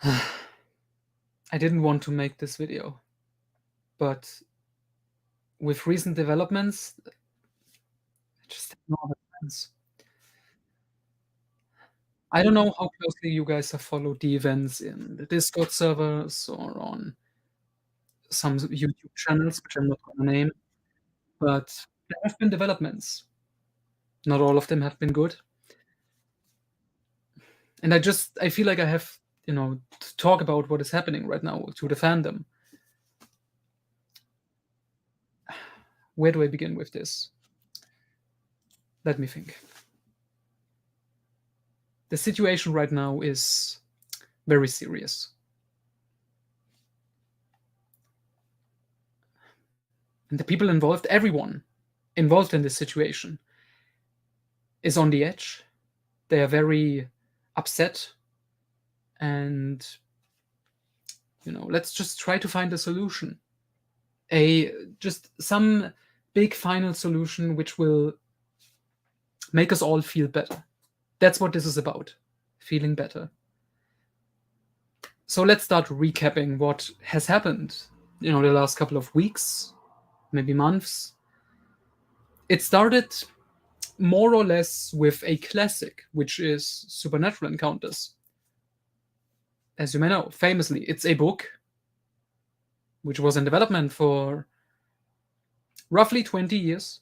I didn't want to make this video, but with recent developments, I just have no other plans. I don't know how closely you guys have followed the events in the Discord servers or on some YouTube channels, which I'm not gonna name, but there have been developments. Not all of them have been good, and I feel like I have, to talk about what is happening right now to the fandom. Where do I begin with this? Let me think. The situation right now is very serious. And the people involved, everyone involved in this situation, is on the edge. They are very upset. And, let's just try to find a solution. Just some big final solution which will make us all feel better. That's what this is about, feeling better. So let's start recapping what has happened, the last couple of weeks, maybe months. It started more or less with a classic, which is Supernatural Encounters. As you may know, famously, it's a book which was in development for roughly 20 years,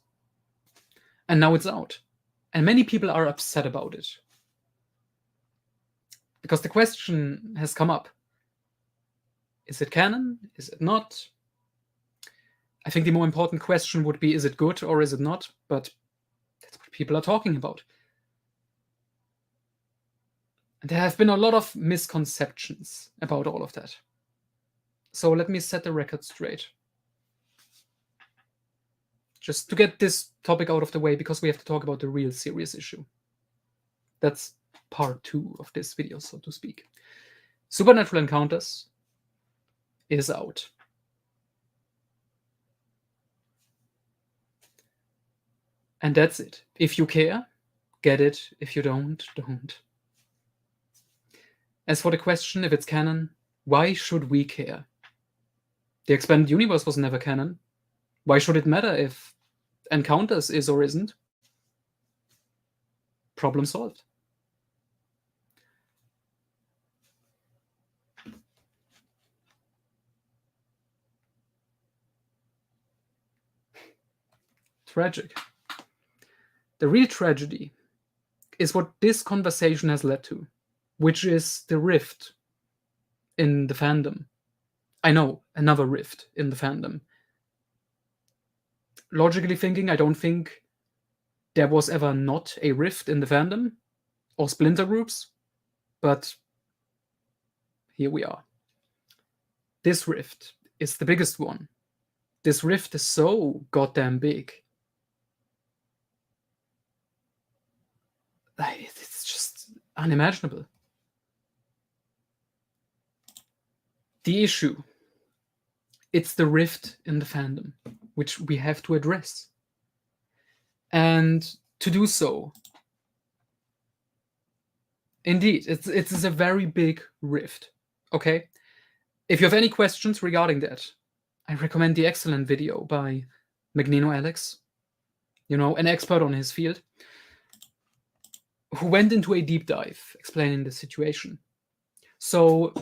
and now it's out. And many people are upset about it. Because the question has come up. Is it canon? Is it not? I think the more important question would be, is it good or is it not? But that's what people are talking about. And there have been a lot of misconceptions about all of that. So let me set the record straight. Just to get this topic out of the way, because we have to talk about the real serious issue. That's part 2 of this video, so to speak. Supernatural Encounters is out. And that's it. If you care, get it. If you don't, don't. As for the question if it's canon, why should we care? The Expanded Universe was never canon. Why should it matter if Encounters is or isn't? Problem solved. Tragic. The real tragedy is what this conversation has led to, which is the rift in the fandom. I know, another rift in the fandom. Logically thinking, I don't think there was ever not a rift in the fandom or splinter groups, but here we are. This rift is the biggest one. This rift is so goddamn big. It's just unimaginable. The issue, it's the rift in the fandom, which we have to address. And to do so, indeed, it's a very big rift, okay? If you have any questions regarding that, I recommend the excellent video by Magnino Alex, an expert on his field, who went into a deep dive explaining the situation. So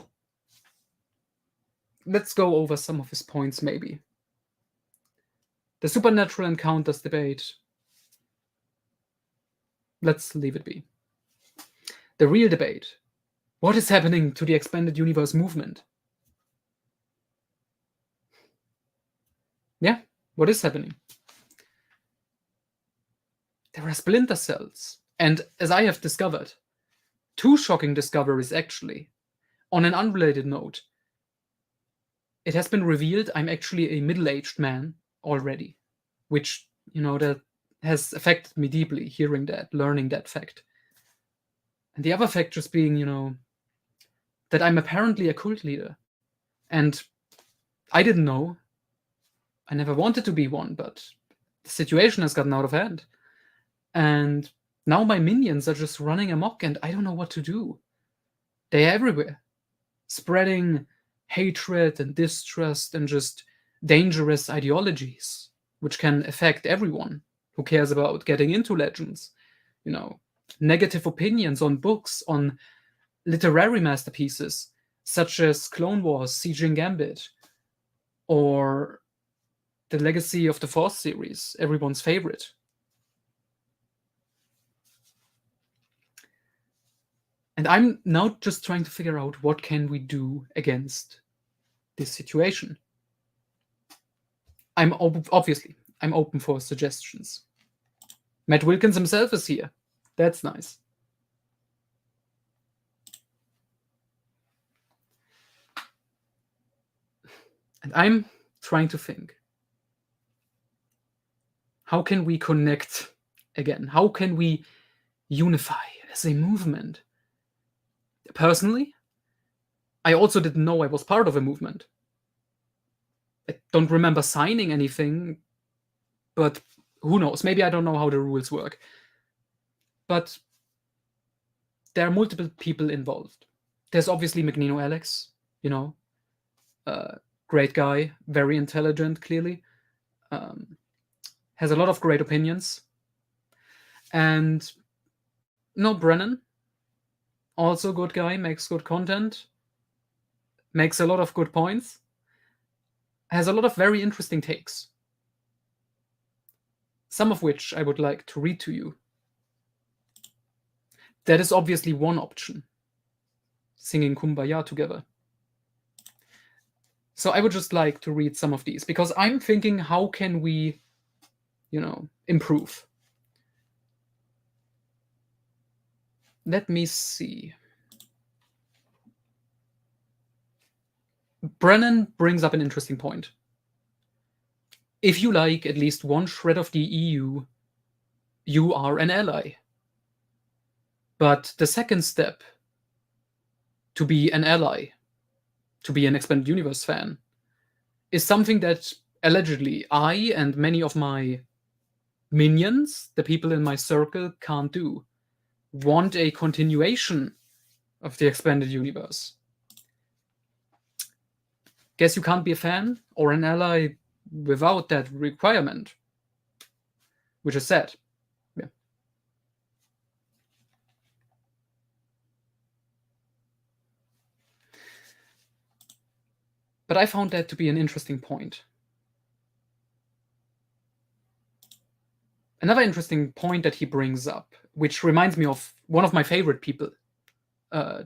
let's go over some of his points, maybe. The Supernatural Encounters debate, let's leave it be. The real debate, what is happening to the Expanded Universe movement? Yeah, what is happening? There are splinter cells. And as I have discovered, 2 shocking discoveries actually. On an unrelated note, it has been revealed I'm actually a middle-aged man already, which, that has affected me deeply, hearing that, learning that fact. And the other fact just being, that I'm apparently a cult leader. And I didn't know. I never wanted to be one, but the situation has gotten out of hand. And now my minions are just running amok and I don't know what to do. They are everywhere. spreading hatred and distrust and just dangerous ideologies, which can affect everyone who cares about getting into Legends. You know, negative opinions on books, on literary masterpieces, such as Clone Wars, Siege and Gambit, or the Legacy of the Force series, everyone's favorite. And I'm now just trying to figure out what can we do against this situation. I'm open for suggestions. Matt Wilkins himself is here. That's nice. And I'm trying to think, how can we connect again? How can we unify as a movement? Personally, I also didn't know I was part of a movement. I don't remember signing anything, but who knows? Maybe I don't know how the rules work. But there are multiple people involved. There's obviously Magnino Alex, you know, great guy, very intelligent, clearly, has a lot of great opinions. And no, Brennan, also good guy, makes good content, makes a lot of good points, has a lot of very interesting takes, some of which I would like to read to you. That is obviously one option, singing Kumbaya together. So I would just like to read some of these, because I'm thinking, how can we, improve? Let me see. Brennan brings up an interesting point. If you like at least one shred of the EU, you are an ally. But the second step to be an ally, to be an Expanded Universe fan, is something that allegedly I and many of my minions, the people in my circle, can't do. Want a continuation of the Expanded Universe. Guess you can't be a fan or an ally without that requirement, which is sad. Yeah. But I found that to be an interesting point. Another interesting point that he brings up, which reminds me of one of my favorite people,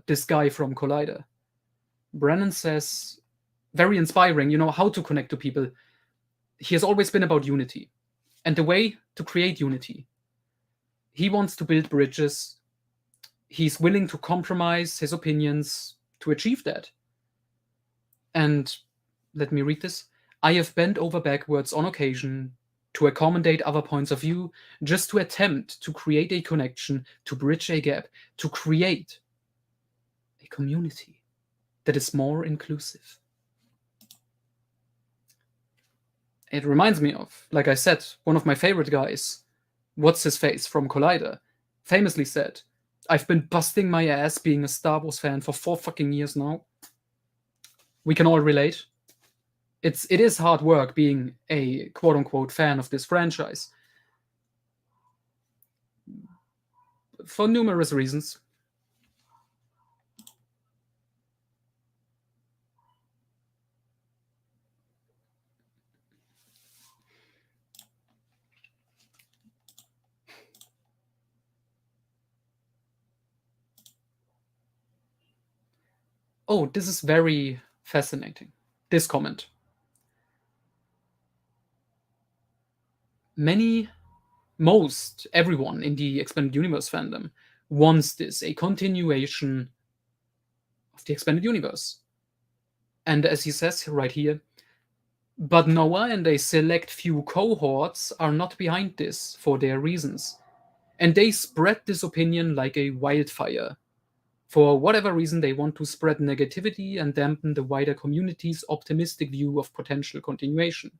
this guy from Collider. Brennan says, very inspiring, how to connect to people. He has always been about unity. And the way to create unity, he wants to build bridges. He's willing to compromise his opinions to achieve that. And let me read this. I have bent over backwards on occasion to accommodate other points of view, just to attempt to create a connection, to bridge a gap, to create a community that is more inclusive. It reminds me of, like I said, one of my favorite guys, what's his face from Collider, famously said, I've been busting my ass being a Star Wars fan for 4 fucking years now. We can all relate. It is hard work being a quote-unquote fan of this franchise. For numerous reasons. Oh, this is very fascinating. This comment. Everyone in the Expanded Universe fandom wants this, a continuation of the Expanded Universe. And as he says right here, but Noah and a select few cohorts are not behind this for their reasons. And they spread this opinion like a wildfire. For whatever reason, they want to spread negativity and dampen the wider community's optimistic view of potential continuation.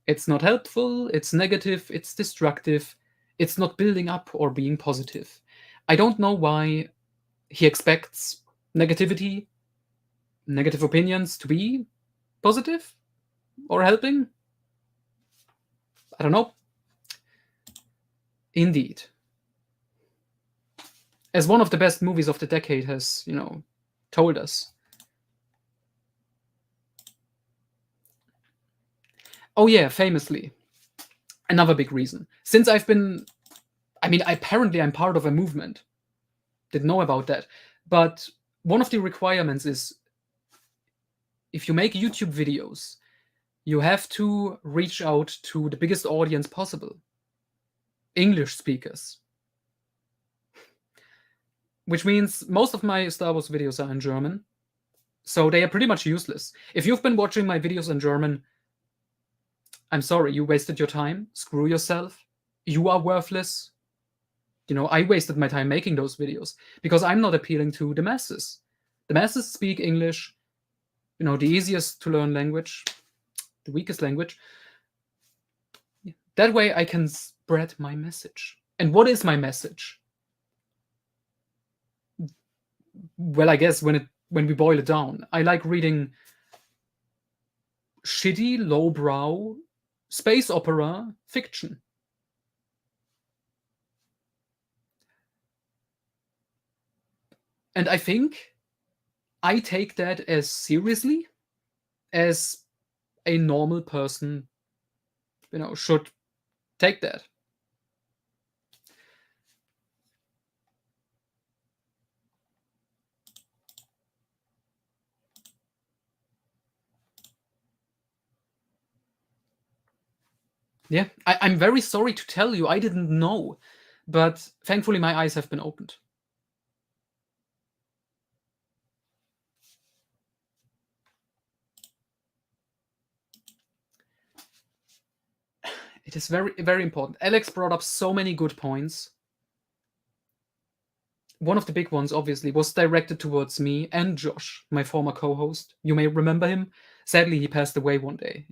It's not helpful, it's negative, it's destructive, it's not building up or being positive. I don't know why he expects negativity, negative opinions to be positive or helping. I don't know. Indeed. As one of the best movies of the decade has, told us. Oh yeah, famously. Another big reason. Since apparently I'm part of a movement. Didn't know about that. But one of the requirements is if you make YouTube videos, you have to reach out to the biggest audience possible. English speakers. Which means most of my Star Wars videos are in German. So they are pretty much useless. If you've been watching my videos in German, I'm sorry, you wasted your time. Screw yourself. You are worthless. I wasted my time making those videos because I'm not appealing to the masses. The masses speak English, the easiest to learn language, the weakest language. That way I can spread my message. And what is my message? Well, I guess when we boil it down, I like reading shitty, lowbrow space opera fiction. And I think I take that as seriously as a normal person, should take that. Yeah, I'm very sorry to tell you, I didn't know, but thankfully my eyes have been opened. It is very, very important. Alex brought up so many good points. One of the big ones, obviously, was directed towards me and Josh, my former co-host. You may remember him. Sadly, he passed away one day.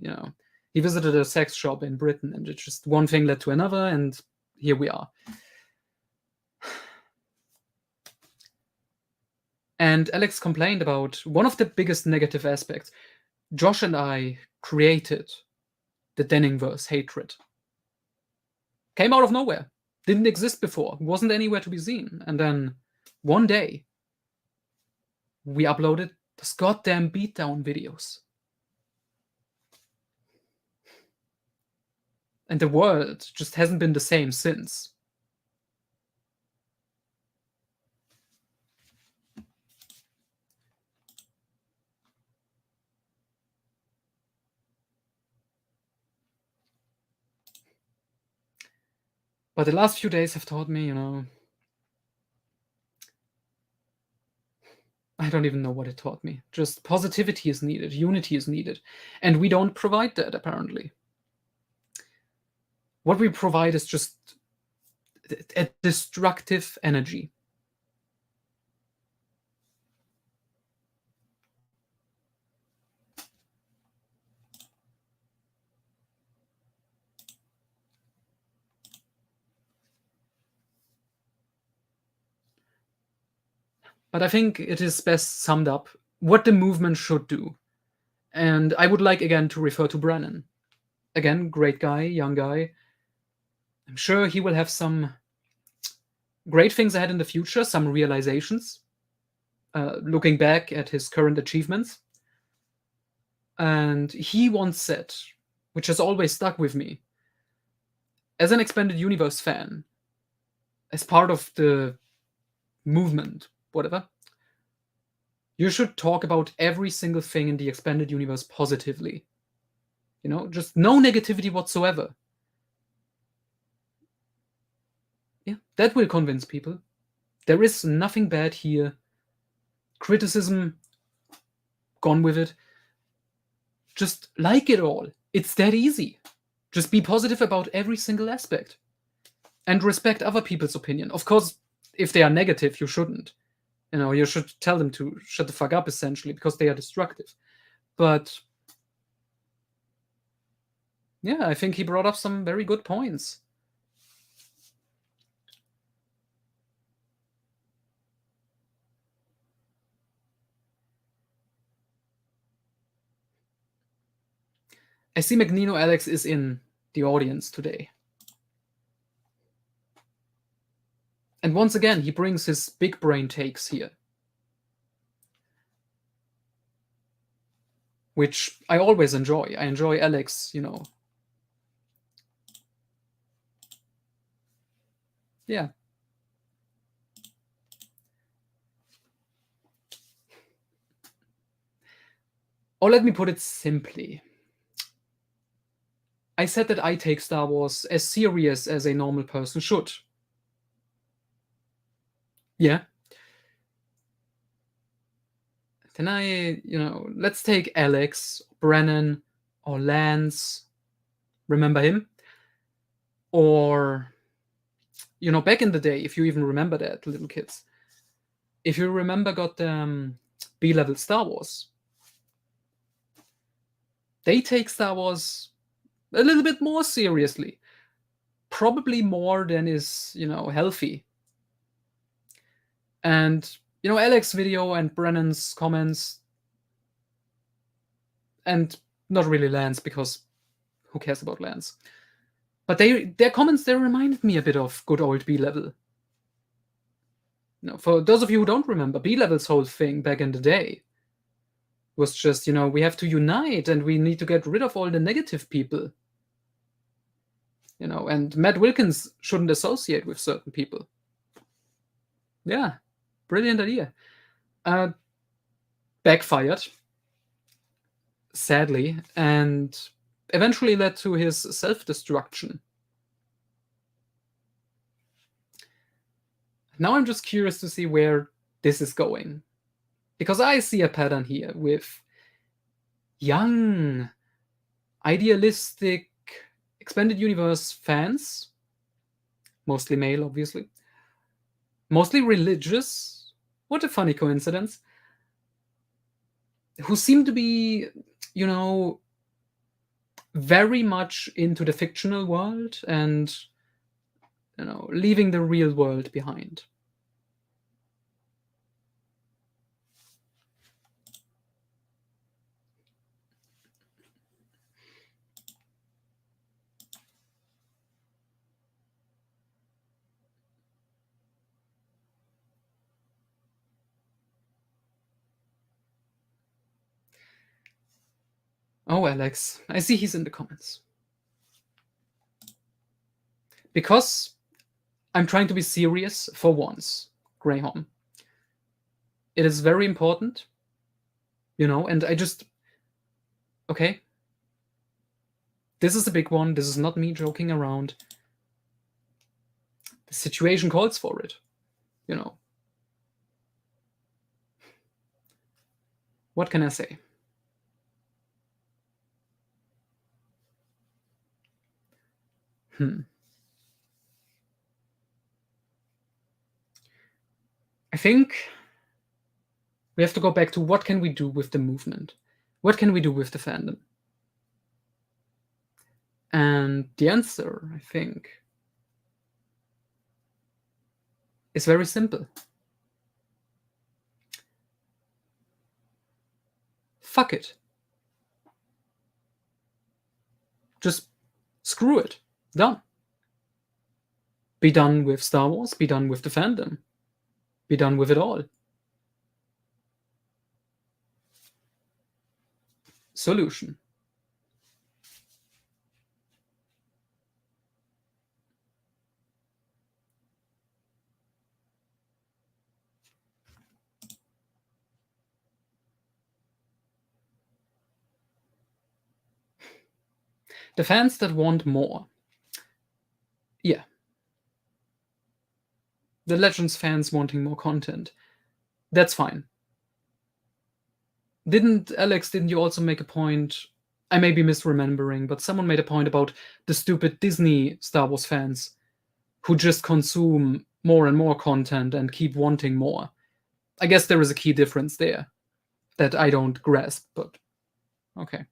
He visited a sex shop in Britain, and it just one thing led to another, and here we are. And Alex complained about one of the biggest negative aspects. Josh and I created the Denningverse hatred. Came out of nowhere. Didn't exist before. Wasn't anywhere to be seen. And then one day, we uploaded those goddamn beatdown videos. And the world just hasn't been the same since. But the last few days have taught me, I don't even know what it taught me. Just positivity is needed, unity is needed. And we don't provide that, apparently. What we provide is just a destructive energy. But I think it is best summed up what the movement should do. And I would like again to refer to Brennan. Again, great guy, young guy. I'm sure he will have some great things ahead in the future, some realizations, looking back at his current achievements. And he once said, which has always stuck with me, as an Expanded Universe fan, as part of the movement, whatever, you should talk about every single thing in the Expanded Universe positively. Just no negativity whatsoever. Yeah, that will convince people. There is nothing bad here. Criticism, gone with it. Just like it all. It's that easy. Just be positive about every single aspect. And respect other people's opinion. Of course, if they are negative, you shouldn't. You should tell them to shut the fuck up, essentially, because they are destructive. But yeah, I think he brought up some very good points. I see Magnino Alex is in the audience today. And once again, he brings his big brain takes here, which I always enjoy. I enjoy Alex, Yeah. Or let me put it simply. I said that I take Star Wars as serious as a normal person should. Yeah. Then let's take Alex, Brennan, or Lance. Remember him? Or, back in the day, if you even remember that, little kids. If you remember, got B-level Star Wars. They take Star Wars a little bit more seriously. Probably more than is, healthy. And, Alex's video and Brennan's comments, and not really Lance, because who cares about Lance? But their comments, they reminded me a bit of good old B-level. For those of you who don't remember, B-level's whole thing back in the day was just, we have to unite and we need to get rid of all the negative people. And Matt Wilkins shouldn't associate with certain people. Yeah, brilliant idea. Backfired, sadly, and eventually led to his self-destruction. Now I'm just curious to see where this is going. Because I see a pattern here with young, idealistic, expanded universe fans, mostly male, obviously, mostly religious, what a funny coincidence, who seem to be, very much into the fictional world and, leaving the real world behind. Oh, Alex, I see he's in the comments. Because I'm trying to be serious for once, Graham. It is very important, and I just... Okay. This is a big one. This is not me joking around. The situation calls for it, What can I say? I think we have to go back to what can we do with the movement? What can we do with the fandom? And the answer, I think, is very simple. Fuck it. Just screw it. Done. Be done with Star Wars, be done with the fandom. Be done with it all. Solution. The fans that want more. Yeah. The Legends fans wanting more content. That's fine. Didn't you also make a point? I may be misremembering, but someone made a point about the stupid Disney Star Wars fans who just consume more and more content and keep wanting more. I guess there is a key difference there that I don't grasp, but okay.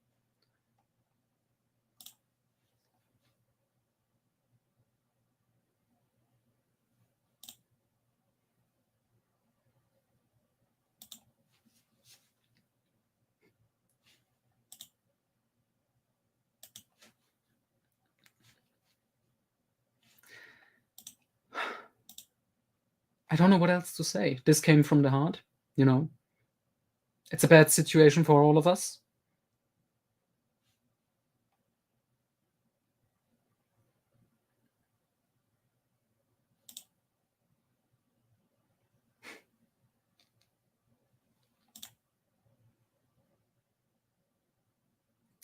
don't know what else to say. This came from the heart, you know. It's a bad situation for all of us.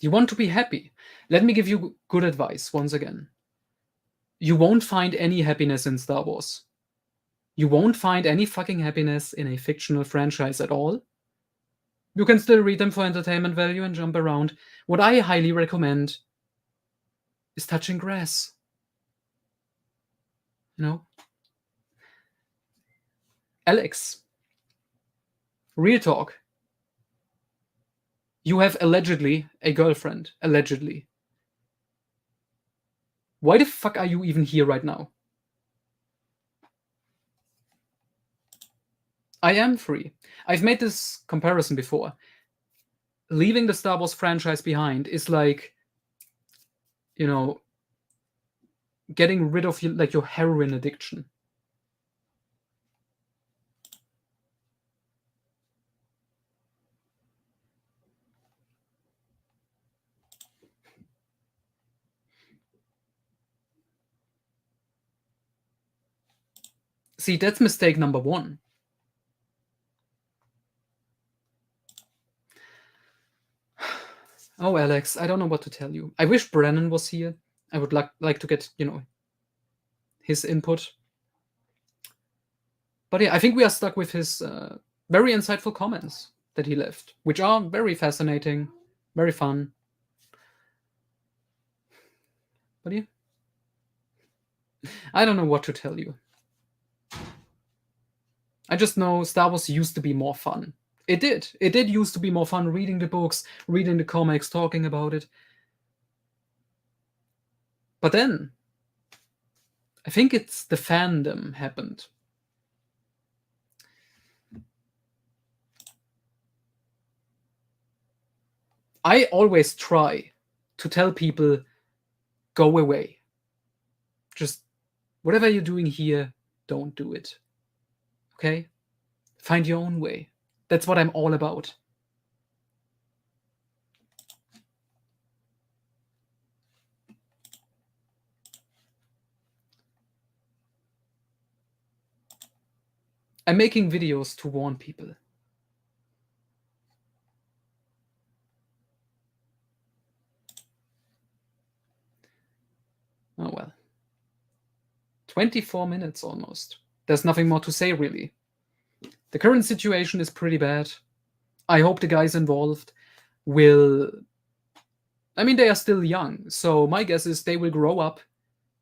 You want to be happy. Let me give you good advice once again. You won't find any happiness in Star Wars. You won't find any fucking happiness in a fictional franchise at all. You can still read them for entertainment value and jump around. What I highly recommend is touching grass. You know? Alex, real talk. You have allegedly a girlfriend. Allegedly. Why the fuck are you even here right now? I am free. I've made this comparison before. Leaving the Star Wars franchise behind is like, you know, getting rid of your heroin addiction. See, that's mistake number one. Oh, Alex, I don't know what to tell you. I wish Brennan was here. I would like to get, his input. But yeah, I think we are stuck with his very insightful comments that he left, which are very fascinating, very fun. But yeah, I don't know what to tell you. I just know Star Wars used to be more fun. It did. It did used to be more fun reading the books, reading the comics, talking about it. But then, I think it's the fandom happened. I always try to tell people, go away. Just whatever you're doing here, don't do it. Okay? Find your own way. That's what I'm all about. I'm making videos to warn people. Oh well. 24 minutes almost. There's nothing more to say, really. The current situation is pretty bad. I hope the guys involved will... I mean, they are still young, so my guess is they will grow up.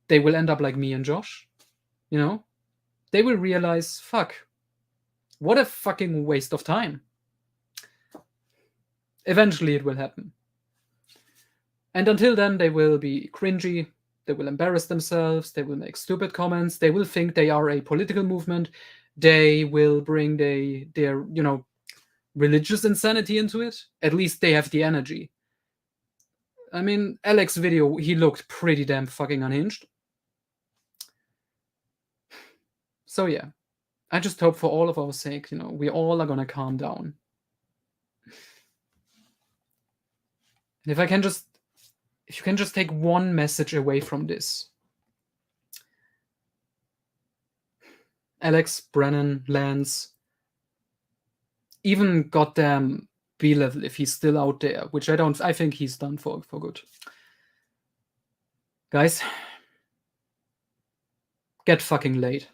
They will end up like me and Josh. You know? They will realize, fuck, what a fucking waste of time. Eventually it will happen. And until then, they will be cringy. They will embarrass themselves. They will make stupid comments. They will think they are a political movement. They will bring their religious insanity into it. At least they have the energy. I mean, Alex's video, he looked pretty damn fucking unhinged. So yeah, I just hope for all of our sake, we all are gonna calm down. And if you can just take one message away from this. Alex, Brennan, Lance, even goddamn B-level if he's still out there, which I think he's done for good. Guys, get fucking laid.